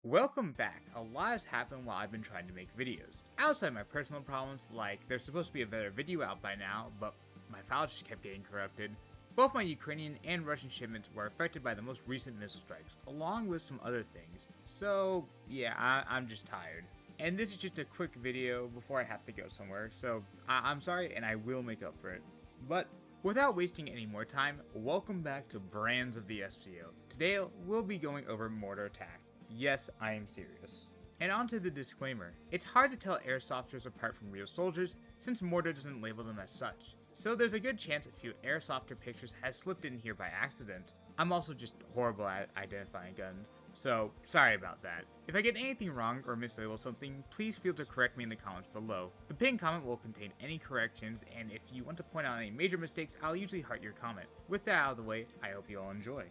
Welcome back. A lot has happened while I've been trying to make videos. Outside my personal problems, like there's supposed to be a better video out by now, but my files just kept getting corrupted. Both my Ukrainian and Russian shipments were affected by the most recent missile strikes, along with some other things. So yeah, I'm just tired. And this is just a quick video before I have to go somewhere, so I'm sorry and I will make up for it. But without wasting any more time, welcome back to Brands of the SVO. Today we'll be going over Mordor Tac. Yes, I am serious. And on to the disclaimer. It's hard to tell airsofters apart from real soldiers, since Mordor doesn't label them as such. So there's a good chance a few airsofter pictures has slipped in here by accident. I'm also just horrible at identifying guns, so sorry about that. If I get anything wrong or mislabel something, please feel to correct me in the comments below. The pinned comment will contain any corrections, and if you want to point out any major mistakes, I'll usually heart your comment. With that out of the way, I hope you all enjoy.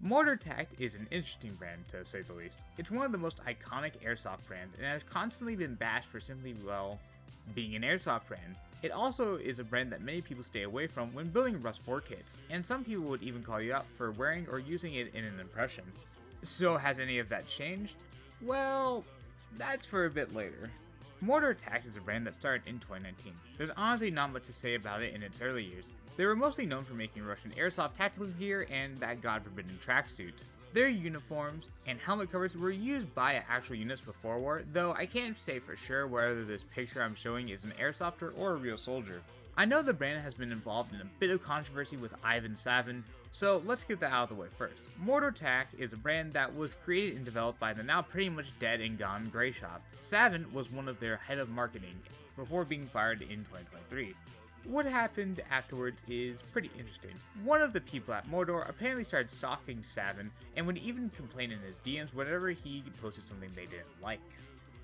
Mordor Tac is an interesting brand, to say the least. It's one of the most iconic airsoft brands and has constantly been bashed for simply, well, being an airsoft brand. It also is a brand that many people stay away from when building Rust 4 kits, and some people would even call you out for wearing or using it in an impression. So has any of that changed? Well, that's for a bit later. Mordor Tac is a brand that started in 2019. There's honestly not much to say about it in its early years. They were mostly known for making Russian airsoft tactical gear and that god-forbidden tracksuit. Their uniforms and helmet covers were used by actual units before war, though I can't say for sure whether this picture I'm showing is an airsofter or a real soldier. I know the brand has been involved in a bit of controversy with Ivan Savin, so let's get that out of the way first. Mordor Tac is a brand that was created and developed by the now pretty much dead and gone Grey Shop. Savin was one of their head of marketing before being fired in 2023. What happened afterwards is pretty interesting. One of the people at Mordor apparently started stalking Savin and would even complain in his DMs whenever he posted something they didn't like.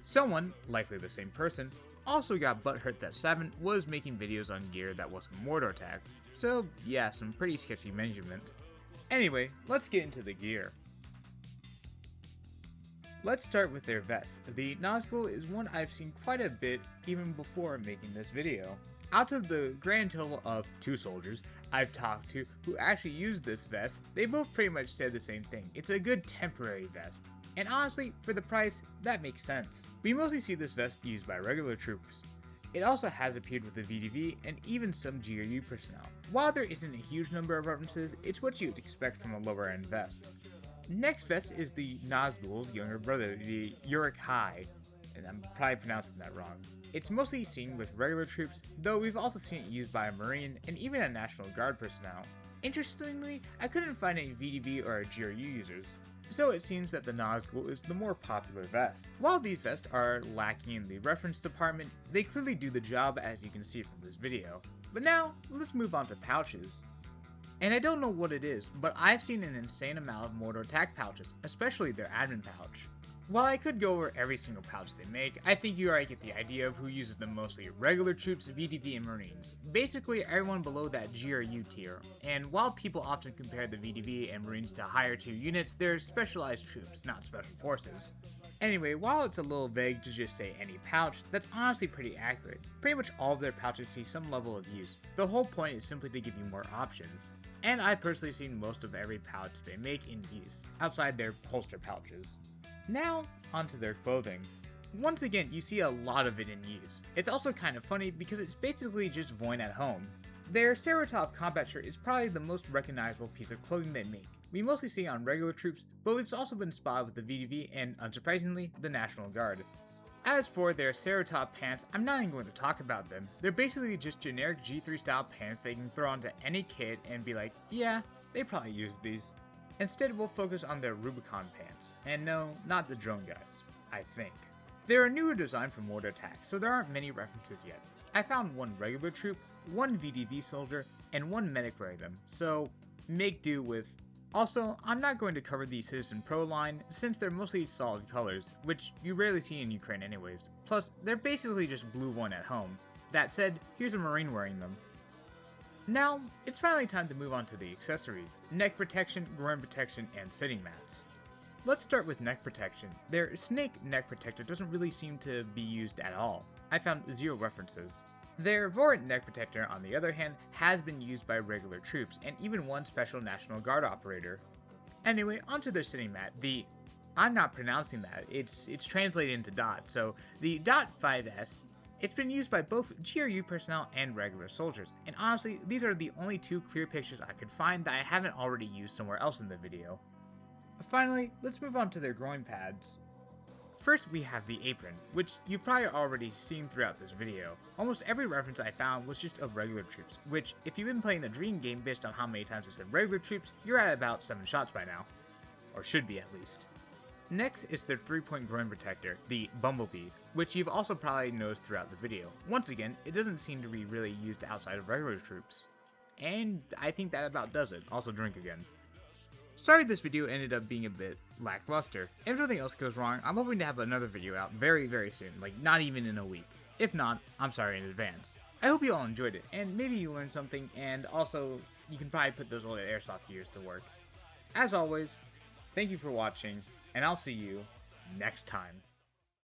Someone, likely the same person, also got butthurt that Savin was making videos on gear that wasn't Mordor Tac, so yeah, some pretty sketchy measurement. Anyway, let's get into the gear. Let's start with their vest. The Nazgul is one I've seen quite a bit even before making this video. Out of the grand total of 2 soldiers I've talked to who actually used this vest, they both pretty much said the same thing. It's a good temporary vest. And honestly, for the price, that makes sense. We mostly see this vest used by regular troops. It also has appeared with the VDV and even some GRU personnel. While there isn't a huge number of references, it's what you'd expect from a lower end vest. Next vest is the Nazgul's younger brother, the Uruk-hai, and I'm probably pronouncing that wrong. It's mostly seen with regular troops, though we've also seen it used by a Marine and even a National Guard personnel. Interestingly, I couldn't find any VDV or GRU users, so it seems that the Nazgul is the more popular vest. While these vests are lacking in the reference department, they clearly do the job as you can see from this video. But now, let's move on to pouches. And I don't know what it is, but I've seen an insane amount of Mordor Tac pouches, especially their admin pouch. While I could go over every single pouch they make, I think you already get the idea of who uses them mostly: regular troops, VDV, and Marines. Basically everyone below that GRU tier. And while people often compare the VDV and Marines to higher tier units, they're specialized troops, not special forces. Anyway, while it's a little vague to just say any pouch, that's honestly pretty accurate. Pretty much all of their pouches see some level of use. The whole point is simply to give you more options. And I've personally seen most of every pouch they make in use, outside their holster pouches. Now, onto their clothing. Once again, you see a lot of it in use. It's also kind of funny because it's basically just Voin at home. Their Ceratoff combat shirt is probably the most recognizable piece of clothing they make. We mostly see it on regular troops, but we've also been spotted with the VDV and, unsurprisingly, the National Guard. As for their Ceratoff pants, I'm not even going to talk about them. They're basically just generic G3 style pants that you can throw onto any kit and be like, yeah, they probably used these. Instead, we'll focus on their Rubicon pants. And no, not the drone guys, I think. They're a newer design from Mordor Tac, so there aren't many references yet. I found one regular troop, one VDV soldier, and one medic wearing them, so make do with. Also, I'm not going to cover the Citizen Pro line since they're mostly solid colors, which you rarely see in Ukraine anyways. Plus, they're basically just blue Voin at home. That said, here's a Marine wearing them. Now, it's finally time to move on to the accessories: neck protection, groin protection, and sitting mats. Let's start with neck protection. Their snake neck protector doesn't really seem to be used at all. I found 0 references. Their Vorant neck protector, on the other hand, has been used by regular troops and even one special National Guard operator. Anyway, onto their sitting mat. I'm not pronouncing that, it's translated into DOT, so the DOT 5S, it's been used by both GRU personnel and regular soldiers, and honestly, these are the only two clear pictures I could find that I haven't already used somewhere else in the video. Finally, let's move on to their groin pads. First, we have the apron, which you've probably already seen throughout this video. Almost every reference I found was just of regular troops, which, if you've been playing the Dream game based on how many times I said regular troops, you're at about 7 shots by now. Or should be at least. Next is their 3-point groin protector, the Bumblebee, which you've also probably noticed throughout the video. Once again, it doesn't seem to be really used outside of regular troops. And I think that about does it. Also drink again. Sorry this video ended up being a bit lackluster. If nothing else goes wrong, I'm hoping to have another video out very, very soon, like not even in a week. If not, I'm sorry in advance. I hope you all enjoyed it, and maybe you learned something, and also, you can probably put those old airsoft gears to work. As always, thank you for watching, and I'll see you next time.